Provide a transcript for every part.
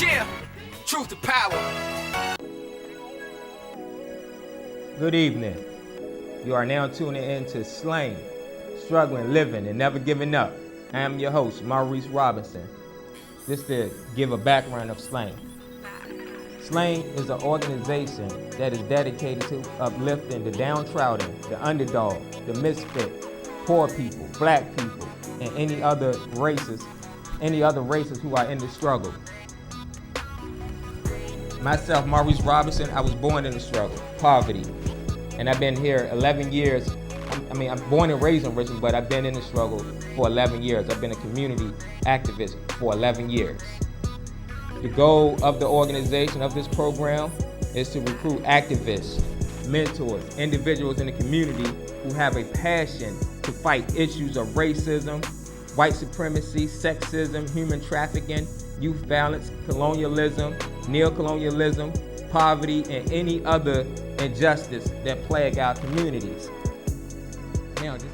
Yeah, truth to power. Good evening. You are now tuning in to Slang, Struggling, Living, and Never Giving Up. I am your host, Maurice Robinson. Just to give a background of Slang. Slang is an organization that is dedicated to uplifting the downtrodden, the underdog, the misfit, poor people, black people, and any other races who are in the struggle. Myself, Maurice Robinson, I was born in the struggle, poverty. And I've been here 11 years. I'm born and raised in Richmond, but I've been in the struggle for 11 years. I've been a community activist for 11 years. The goal of the organization of this program is to recruit activists, mentors, individuals in the community who have a passion to fight issues of racism, white supremacy, sexism, human trafficking, youth violence, colonialism, neocolonialism, poverty, and any other injustice that plague our communities. Now, just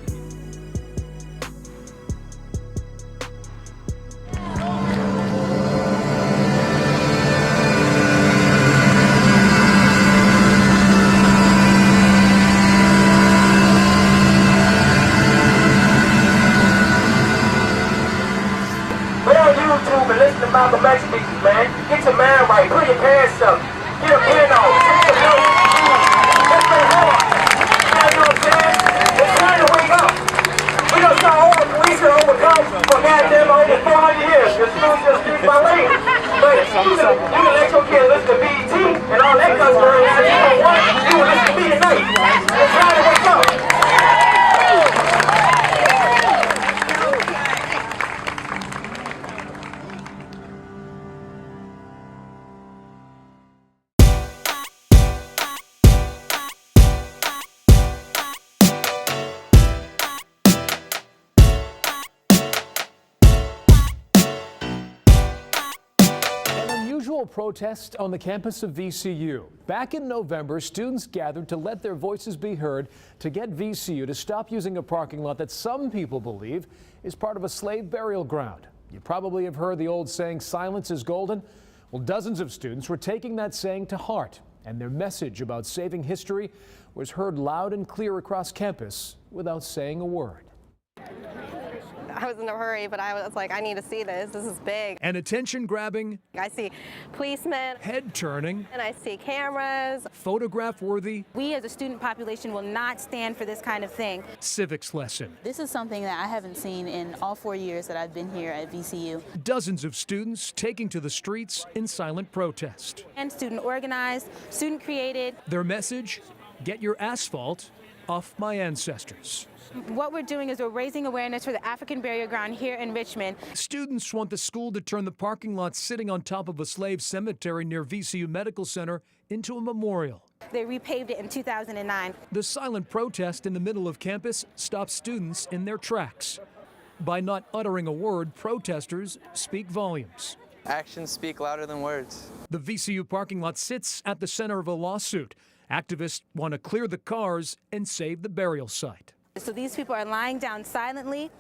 Malcolm X speeches, man. Get your mind right. Put your pants up. Get a pen on. Let's play hard. You know what I'm saying? It's time to wake up. We done saw all the police to overcome for goddamn over 400 years. The students just keep my lane. But you can let your kid listen to BET and all that cuss word. And you know what? You will listen to me tonight. It's time to wake up. Protest on the campus of VCU. Back in November, students gathered to let their voices be heard to get VCU to stop using a parking lot that some people believe is part of a slave burial ground. You probably have heard the old saying, silence is golden. Well, dozens of students were taking that saying to heart, and their message about saving history was heard loud and clear across campus without saying a word. I was in a hurry, but I was like, I need to see this. This is big. And attention-grabbing, I see policemen, head-turning, and I see cameras, photograph-worthy. We as a student population will not stand for this kind of thing. Civics lesson. This is something that I haven't seen in all 4 years that I've been here at VCU. Dozens of students taking to the streets in silent protest. And student organized, student created. Their message, get your asphalt off my ancestors. What we're doing is we're raising awareness for the African burial ground here in Richmond. Students want the school to turn the parking lot sitting on top of a slave cemetery near VCU Medical Center into a memorial. They repaved it in 2009. The silent protest in the middle of campus stops students in their tracks. By not uttering a word, protesters speak volumes. Actions speak louder than words. The VCU parking lot sits at the center of a lawsuit. Activists want to clear the cars and save the burial site. So these people are lying down silently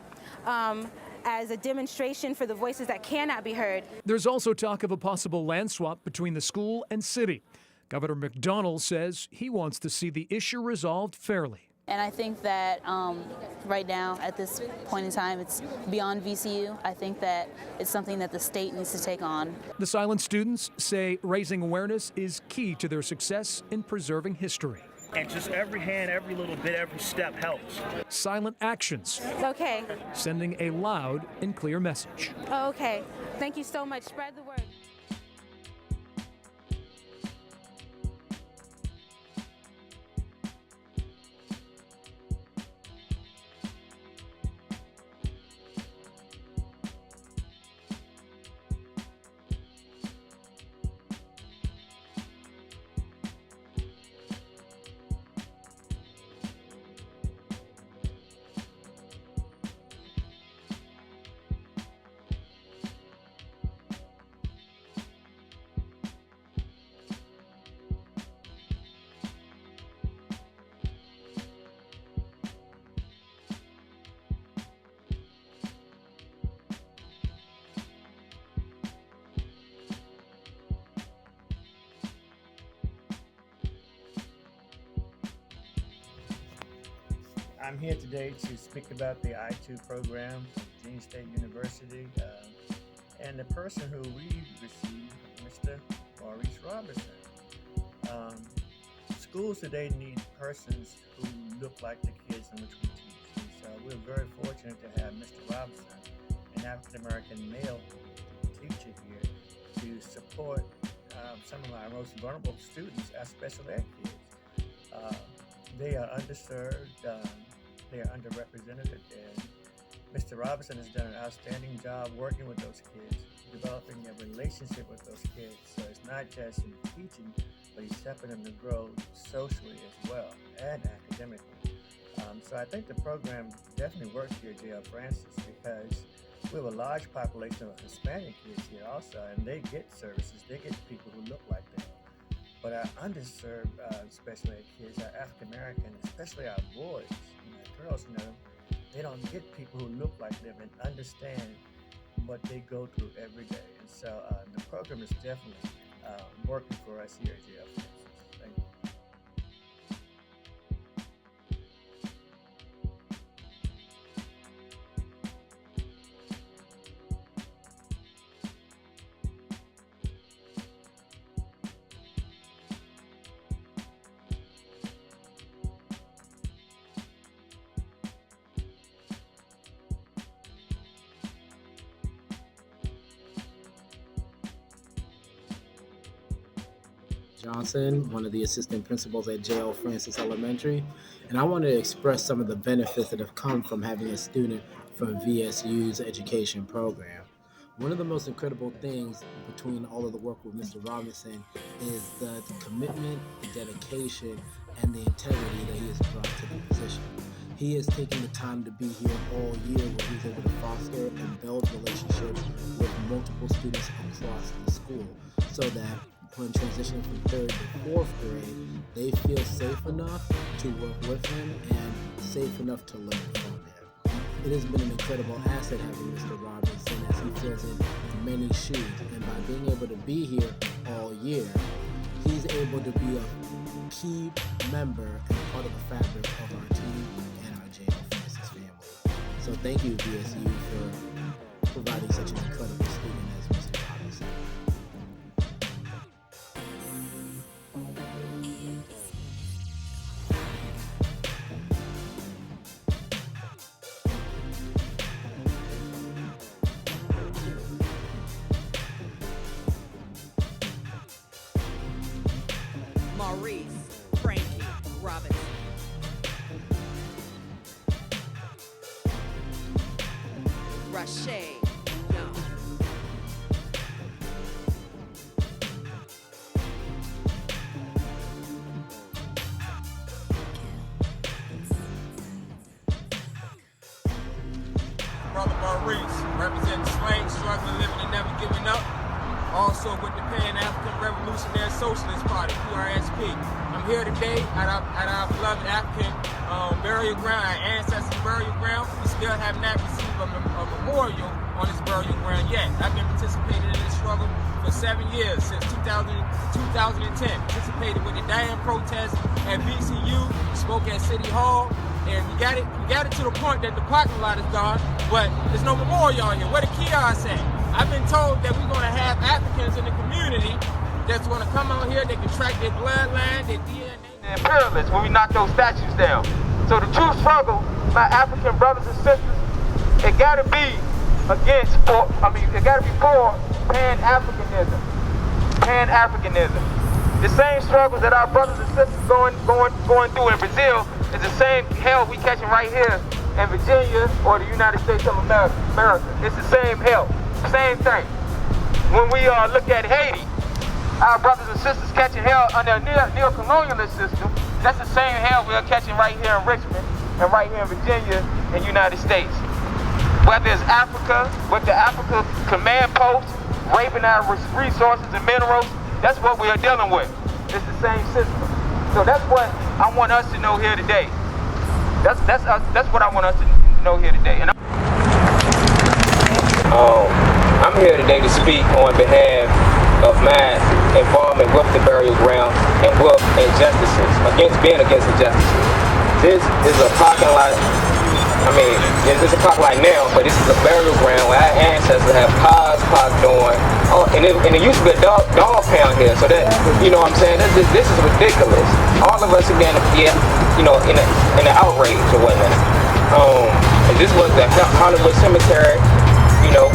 as a demonstration for the voices that cannot be heard. There's also talk of a possible land swap between the school and city. Governor McDonnell says he wants to see the issue resolved fairly. And I think that right now, at this point in time, it's beyond VCU. I think that it's something that the state needs to take on. The silent students say raising awareness is key to their success in preserving history. And just every hand, every little bit, every step helps. Silent actions. Okay. Sending a loud and clear message. Okay. Thank you so much. Spread the word. I'm here today to speak about the I-2 program at Virginia State University and the person who we received, Mr. Maurice Robinson. Schools today need persons who look like the kids in which we teach. And so we're very fortunate to have Mr. Robinson, an African-American male teacher here, to support some of our most vulnerable students, our special ed kids. They are underserved, they are underrepresented, and Mr. Robinson has done an outstanding job working with those kids, developing a relationship with those kids. So it's not just in teaching, but he's helping them to grow socially as well and academically. So I think the program definitely works here at J.L. Francis because we have a large population of Hispanic kids here also, and they get services, they get people who look like them. But our underserved special ed kids, our African American, especially our boys and our girls, they don't get people who look like them and understand what they go through every day. And so the program is definitely working for us here at J.L. Francis. Thank you. Johnson, one of the assistant principals at J.L. Francis Elementary, and I want to express some of the benefits that have come from having a student from VSU's education program. One of the most incredible things between all of the work with Mr. Robinson is the commitment, the dedication, and the integrity that he has brought to the position. He has taken the time to be here all year where he's able to foster and build relationships with multiple students across the school so that when transitioning from 3rd to 4th grade, they feel safe enough to work with him and safe enough to learn from him. It has been an incredible asset having Mr. Robinson as he fills in many shoes, and by being able to be here all year, he's able to be a key member and part of the fabric of our team and our J.L. Francis family. So thank you, VSU, for providing such an incredible student as Mr. Robinson. Maurice Frankie Robinson. Rashay Young. Brother Maurice, representing Swain, struggling, living, and never giving up. Also with the Pan-African Revolutionary Socialist Party, PRSP. I'm here today at our beloved African burial ground, our ancestors' burial ground. We still have not received a memorial on this burial ground yet. I've been participating in this struggle for 7 years, since 2010. Participated with the Diane protest at VCU, spoke at City Hall, and we got it to the point that the parking lot is gone, but there's no memorial here. Where the kiosks at? I've been told that we're going to have Africans in the community that's going to come out here, they can track their bloodline, their DNA. And pyramids when we knock those statues down. So the true struggle, my African brothers and sisters, it gotta be for Pan-Africanism. Pan-Africanism. The same struggles that our brothers and sisters going through in Brazil is the same hell we catching right here in Virginia or the United States of America. It's the same hell. Same thing. When we look at Haiti, our brothers and sisters catching hell under a neo-colonialist system, that's the same hell we're catching right here in Richmond and right here in Virginia and United States. Whether it's Africa, with the Africa command post, raping our resources and minerals, that's what we are dealing with. It's the same system. So that's what I want us to know here today. That's what I want us to know here today. And I'm here today to speak on behalf of my involvement with the burial ground and with injustices, being against injustices. This is a parking lot. I mean, this is a parking lot now, but this is a burial ground where our ancestors have cars parked on. Oh, and it used to be a dog pound here, so that, you know what I'm saying, this is ridiculous. All of us are going to be, you know, in an outrage or whatnot. And this was the Hollywood Cemetery, you know,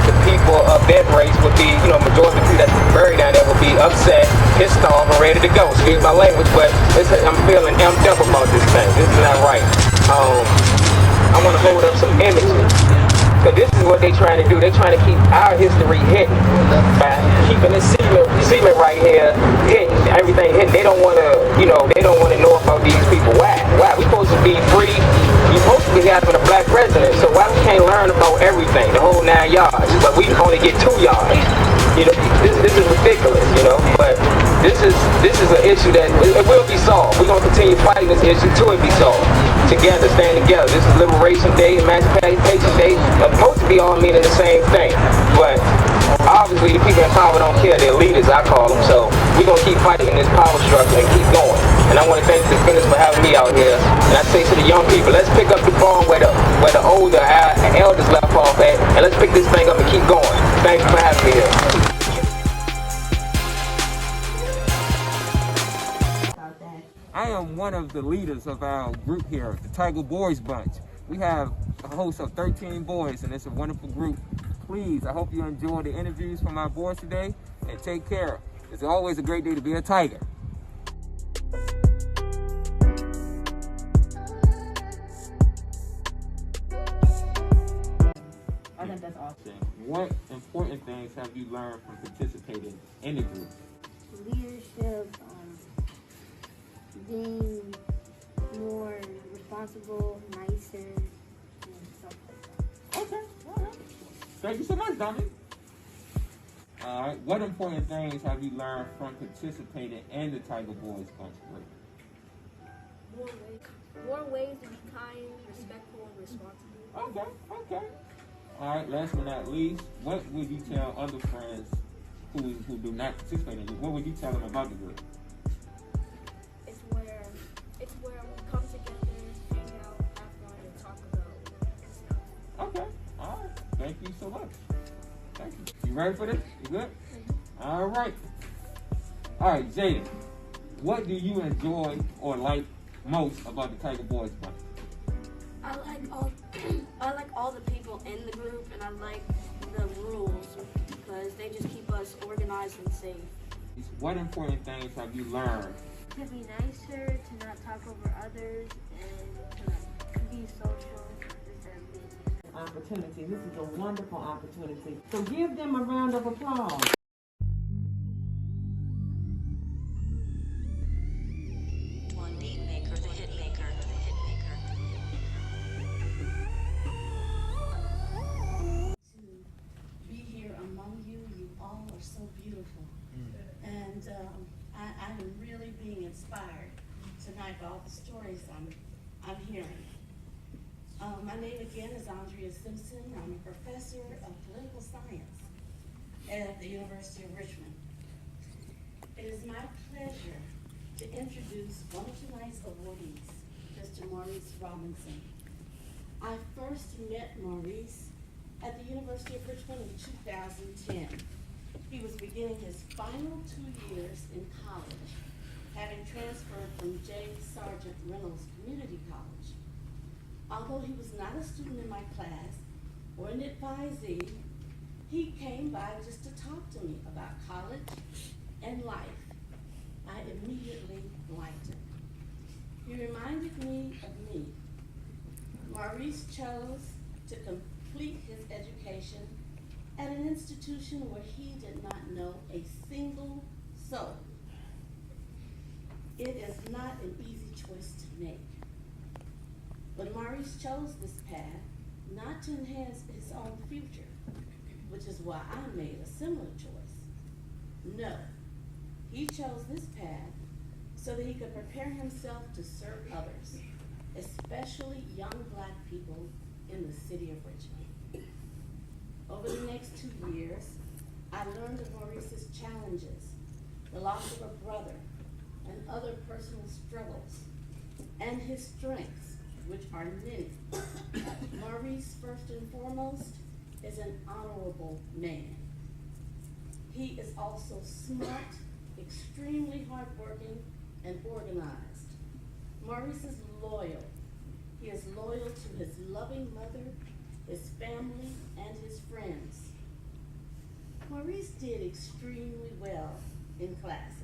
the people of that race would be, you know, majority of the people that's buried down there would be upset, pissed off, and ready to go. Excuse my language, but I'm feeling amped up about this thing. This is not right. I want to hold up some images. Because this is what they're trying to do. They're trying to keep our history hidden by keeping this cement right here hidden, everything hidden. They don't want to, you know, they don't want to know about these people. Why? We supposed to be free. You're supposed to be having a black president. So why we can't learn about everything, the whole 9 yards, but we only get 2 yards? You know, this is ridiculous, you know, but this is an issue that it will be solved. We're going to continue fighting this issue till it be solved. Together, stand together. This is Liberation Day, Emancipation Day. They're supposed to be all meaning the same thing, but obviously the people in power don't care. They're leaders, I call them. So we're going to keep fighting this power struggle and keep going. And I want to thank the defenders for having me out here. And I say to the young people, let's pick up the ball where the older elders left off at, and let's pick this thing up and keep going. Thank you for having me here. I am one of the leaders of our group here, the Tiger Boys Bunch. We have a host of 13 boys, and it's a wonderful group. Please, I hope you enjoy the interviews from our boys today, and take care. It's always a great day to be a Tiger. I think that's awesome. What important things have you learned from participating in the group? Leadership, being more responsible, nicer, and stuff like that. Okay, all right. Thank you so much, Dominic. All right, what important things have you learned from participating in the Tiger Boys Bunch group? More ways to be kind, respectful, and responsible. Okay. All right, last but not least, what would you tell other friends who do not participate in it? What would you tell them about the group? It's where we come together, hang out, have fun, and talk about stuff. Okay, all right. Thank you so much. Thank you. You ready for this? You good? Mm-hmm. All right. All right, Jaden, what do you enjoy or like most about the Tiger Boys Bunch? I like all the people in the group, and I like the rules because they just keep us organized and safe. What important things have you learned? To be nicer, to not talk over others, and to be social. Opportunity. This is a wonderful opportunity. So give them a round of applause. One beat maker, the hit maker. To be here among you, you all are so beautiful. And I'm really being inspired tonight by all the stories I'm hearing. My name again is Andrea Simpson. I'm a professor of political science at the University of Richmond. It is my pleasure to introduce one of tonight's awardees, Mr. Maurice Robinson. I first met Maurice at the University of Richmond in 2010. He was beginning his final 2 years in college, having transferred from J. Sargent Reynolds Community College. Although he was not a student in my class or an advisee, he came by just to talk to me about college and life. I immediately liked him. He reminded me of me. Maurice chose to complete his education at an institution where he did not know a single soul. It is not an easy choice to make. But Maurice chose this path not to enhance his own future, which is why I made a similar choice. No, he chose this path so that he could prepare himself to serve others, especially young Black people in the city of Richmond. Over the next 2 years, I learned of Maurice's challenges, the loss of a brother, and other personal struggles. and his strengths, which are many. Maurice, first and foremost, is an honorable man. He is also smart, extremely hardworking, and organized. Maurice is loyal. He is loyal to his loving mother, his family, and his friends. Maurice did extremely well in classes.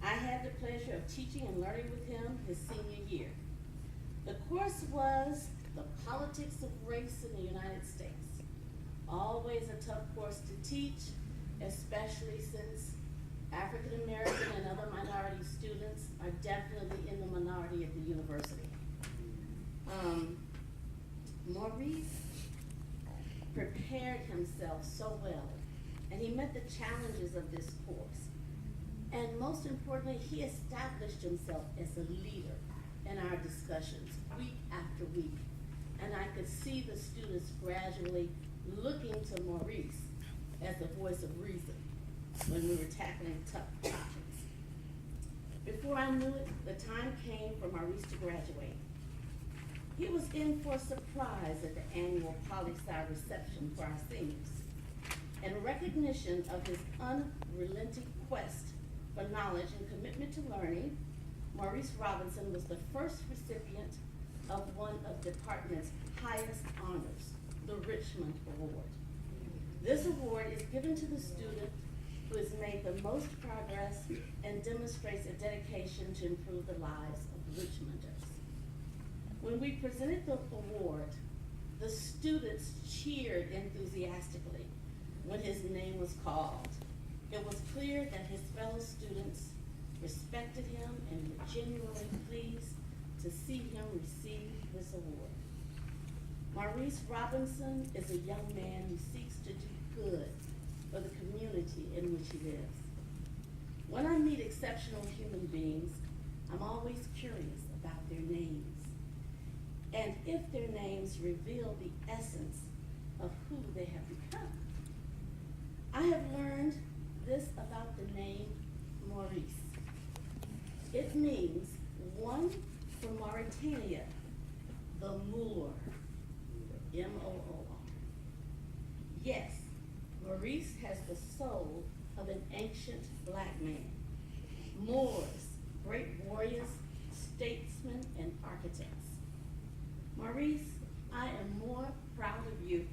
I had the pleasure of teaching and learning with him his senior year. The course was the politics of race in the United States. Always a tough course to teach, especially since African American and other minority students are definitely in the minority at the university. Maurice prepared himself so well, and he met the challenges of this course. And most importantly, he established himself as a leader in our discussions week after week. And I could see the students gradually looking to Maurice as the voice of reason when we were tackling tough topics. Before I knew it, the time came for Maurice to graduate. He was in for a surprise at the annual poli-sci reception for our seniors. In recognition of his unrelenting quest for knowledge and commitment to learning, Maurice Robinson was the first recipient of one of the department's highest honors, the Richmond Award. This award is given to the student who has made the most progress and demonstrates a dedication to improve the lives of Richmonders. When we presented the award, the students cheered enthusiastically when his name was called. It was clear that his fellow students respected him and were genuinely pleased to see him receive this award. Maurice Robinson is a young man who seeks to do good for the community in which he lives. When I meet exceptional human beings, I'm always curious about their names, and if their names reveal the essence of who they have become. I have learned this about the name Maurice. It means one from Mauritania, the Moor, M-O-O-R. Yes, Maurice has the soul of an ancient black man. Moors, great warriors, statesmen, and architects. Maurice, I am more proud of you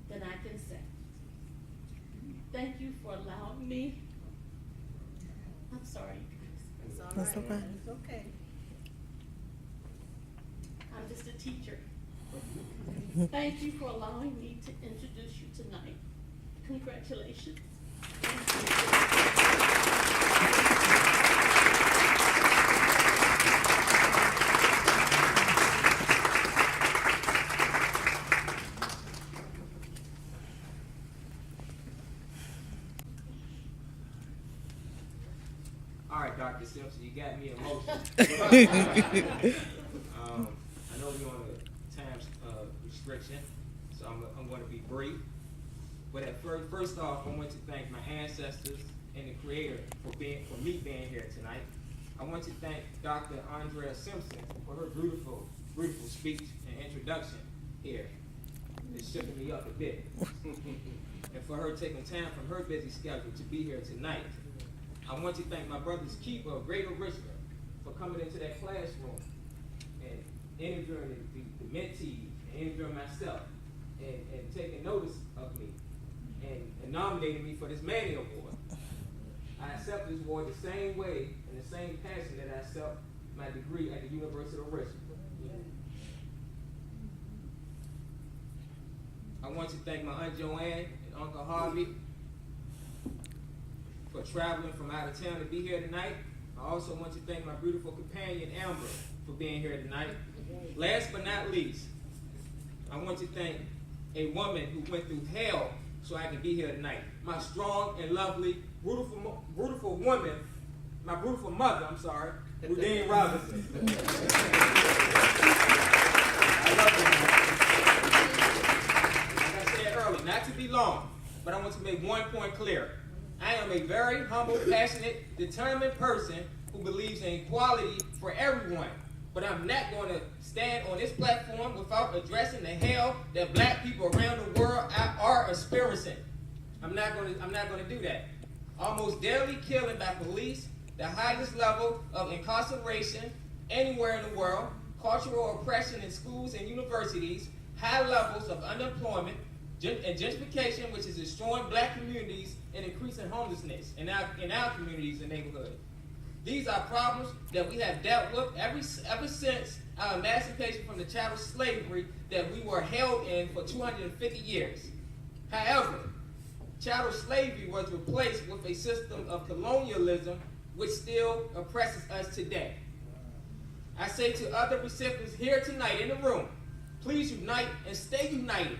than I can say. Thank you for allowing me. I'm sorry. It's all right. Okay. It's okay. I'm just a teacher. Thank you for allowing me to introduce you tonight. Congratulations. All right, Dr. Simpson, you got me emotional. I know we're on a time restriction, so I'm going to be brief. But first off, I want to thank my ancestors and the Creator for me being here tonight. I want to thank Dr. Andrea Simpson for her beautiful speech and introduction here. It's shooking me up a bit. And for her taking time from her busy schedule to be here tonight. I want to thank my brother's keeper of Greater Richmond for coming into that classroom and interviewing the mentees and interviewing myself and taking notice of me and nominating me for this Manny Award. I accept this award the same way and the same passion that I accept my degree at the University of Richmond. I want to thank my Aunt Joanne and Uncle Harvey for traveling from out of town to be here tonight. I also want to thank my beautiful companion Amber for being here tonight. Last but not least, I want to thank a woman who went through hell so I could be here tonight. My strong and lovely, beautiful woman, my beautiful mother, Rudine Robinson. I love her. Like I said earlier, not to be long, but I want to make one point clear. I am am a very humble, passionate, determined person who believes in equality for everyone. But I'm not going to stand on this platform without addressing the hell that black people around the world are experiencing. I'm not going to do that. Almost daily killing by police, the highest level of incarceration anywhere in the world, cultural oppression in schools and universities, high levels of unemployment, and gentrification, which is destroying black communities and increasing homelessness in our communities and neighborhoods. These are problems that we have dealt with ever since our emancipation from the chattel slavery that we were held in for 250 years. However, chattel slavery was replaced with a system of colonialism which still oppresses us today. I say to other recipients here tonight in the room, please unite and stay united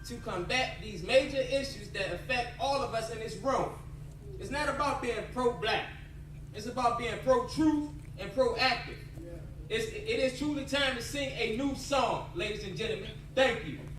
to combat these major issues that affect all of us in this room. It's not about being pro-black. It's about being pro-truth and proactive. It is truly time to sing a new song, ladies and gentlemen. Thank you.